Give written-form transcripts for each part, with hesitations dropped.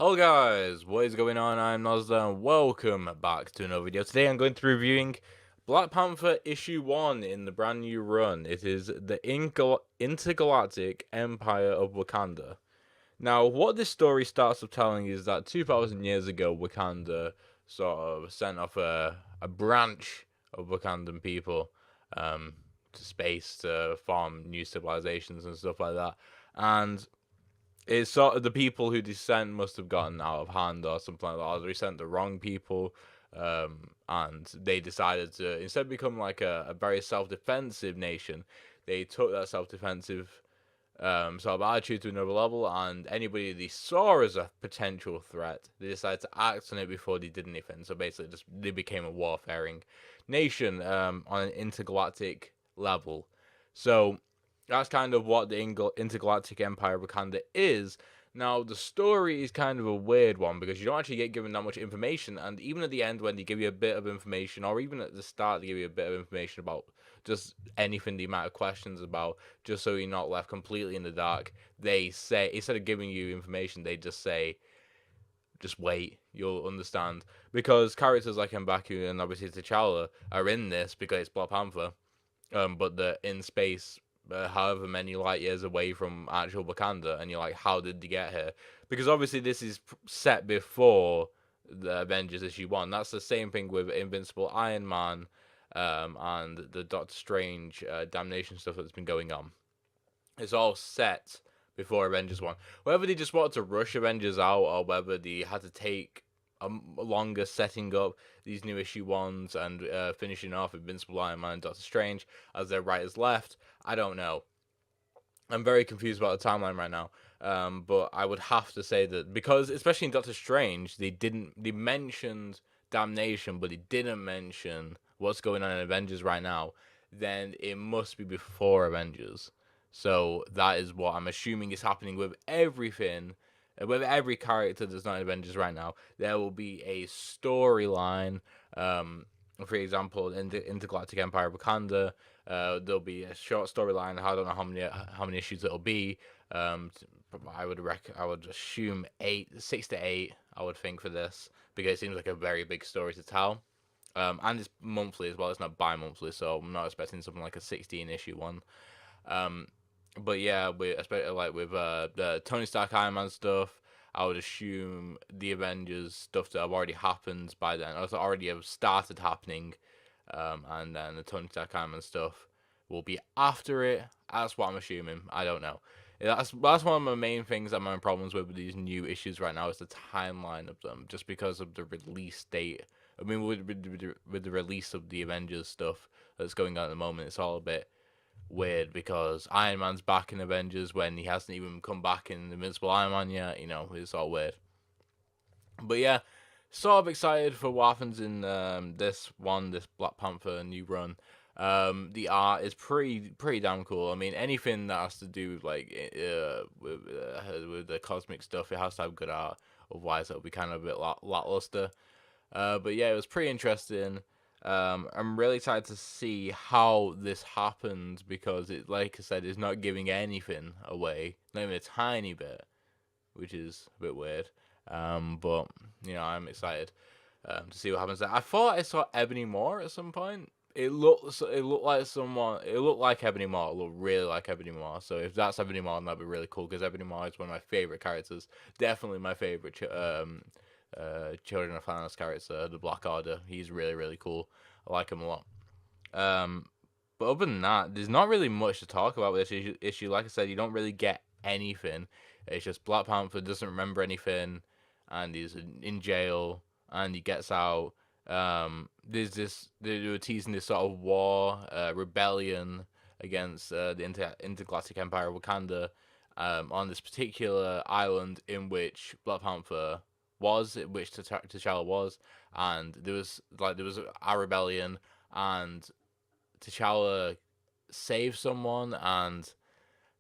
Hello guys, what is going on? I'm Nozda and welcome back to another video. Today I'm going to be reviewing Black Panther issue 1 in the brand new run. It is the Intergalactic Empire of Wakanda. Now, what this story starts off telling is that 2,000 years ago, Wakanda sort of sent off a branch of Wakandan people um, to space to form new civilizations and stuff like that. And it's sort of the people who they sent must have gotten out of hand or something like that, or they sent the wrong people, and they decided to instead become like a very self-defensive nation. They took that self-defensive sort of attitude to another level, and anybody they saw as a potential threat, they decided to act on it before they did anything. So basically, just they became a warfaring nation on an intergalactic level. So that's kind of what the Intergalactic Empire of Wakanda is. Now, the story is kind of a weird one because you don't actually get given that much information, and even at the end, when they give you a bit of information, or even at the start, they give you a bit of information about just anything they might have questions about, just so you're not left completely in the dark. They say, instead of giving you information, they just say, just wait, you'll understand. Because characters like M'Baku and obviously T'Challa are in this because it's Black Panther, but they're in space, however many light years away from actual Wakanda, and you're like, how did they get here? Because obviously this is set before the Avengers issue 1. That's the same thing with Invincible Iron Man, and the Doctor Strange damnation stuff that's been going on. It's all set before Avengers 1. Whether they just wanted to rush Avengers out, or whether they had to take a longer setting up these new issue 1s and finishing off Invincible Iron Man and Doctor Strange as their writers left, I don't know. I'm very confused about the timeline right now. But I would have to say that because, especially in Doctor Strange, they mentioned damnation, but they didn't mention what's going on in Avengers right now. Then it must be before Avengers. So that is what I'm assuming is happening with everything. With every character that's not in Avengers right now, there will be a storyline. For example, in the Intergalactic Empire of Wakanda, there'll be a short storyline. I don't know how many issues it'll be. I would assume 6 to 8. I would think for this because it seems like a very big story to tell. And it's monthly as well. It's not bi-monthly, so I'm not expecting something like a 16 issue one. Um, but yeah, especially like with the Tony Stark Iron Man stuff, I would assume the Avengers stuff that have already happened by then, or already have started happening, and then the Tony Stark Iron Man stuff will be after it. That's what I'm assuming. I don't know. That's one of my main things. I'm having problems with these new issues right now is the timeline of them, just because of the release date. I mean, with the release of the Avengers stuff that's going on at the moment, it's all a bit weird because Iron Man's back in Avengers when he hasn't even come back in Invincible Iron Man yet. You know, it's all weird. But yeah, sort of excited for what happens in this Black Panther new run. The art is pretty damn cool. I mean, anything that has to do with like with the cosmic stuff, it has to have good art. Otherwise, it'll be kind of a bit lackluster. But yeah, it was pretty interesting. I'm really excited to see how this happens because it, like I said, is not giving anything away, not even a tiny bit, which is a bit weird. But you know, I'm excited to see what happens there. I thought I saw Ebony Moore at some point. It looked like someone. It looked like Ebony Moore. It looked really like Ebony Moore. So if that's Ebony Moore, that'd be really cool because Ebony Moore is one of my favorite characters. Definitely my favorite. Children of Thanos character, the Black Order. He's really cool. I like him a lot. Um, but other than that, there's not really much to talk about with this issue. Like I said, you don't really get anything. It's just Black Panther doesn't remember anything, and he's in jail, and he gets out. They were teasing this sort of war, rebellion against the Intergalactic Empire of Wakanda, on this particular island in which Black Panther was, which T'Challa was, and there was a rebellion, and T'Challa saved someone, and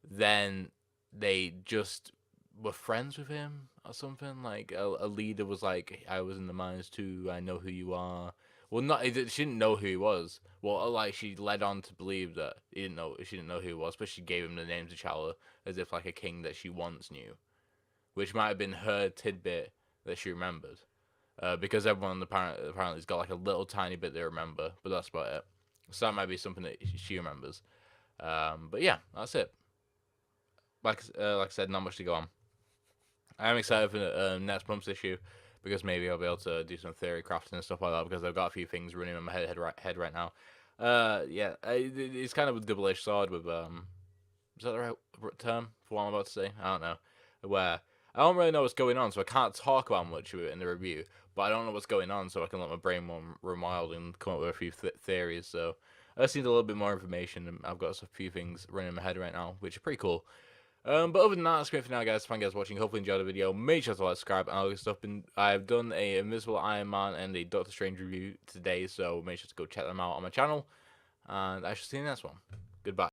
then they just were friends with him or something. Like a leader was like, "I was in the mines too. I know who you are." Well, not she didn't know who he was. Well, like she led on to believe that she didn't know who he was, but she gave him the name T'Challa as if like a king that she once knew. which might have been her tidbit that she remembered. Because everyone apparently has got like a little tiny bit they remember, but that's about it. So that might be something that she remembers. But yeah, that's it. Like I said, not much to go on. I am excited for the next month's issue because maybe I'll be able to do some theory crafting and stuff like that because I've got a few things running in my head right now. Yeah, it's kind of a double-edged sword with is that the right term for what I'm about to say? I don't know. Where I don't really know what's going on, so I can't talk about much of it in the review. But I don't know what's going on, so I can let my brain run wild and come up with a few theories. So I just need a little bit more information, and I've got a few things running in my head right now, which are pretty cool. But other than that, that's great for now, guys. Thank you guys for watching. Hopefully, you enjoyed the video. Make sure to like, subscribe, and all this stuff. I've done a Invisible Iron Man and a Doctor Strange review today, so make sure to go check them out on my channel. And I shall see you in the next one. Goodbye.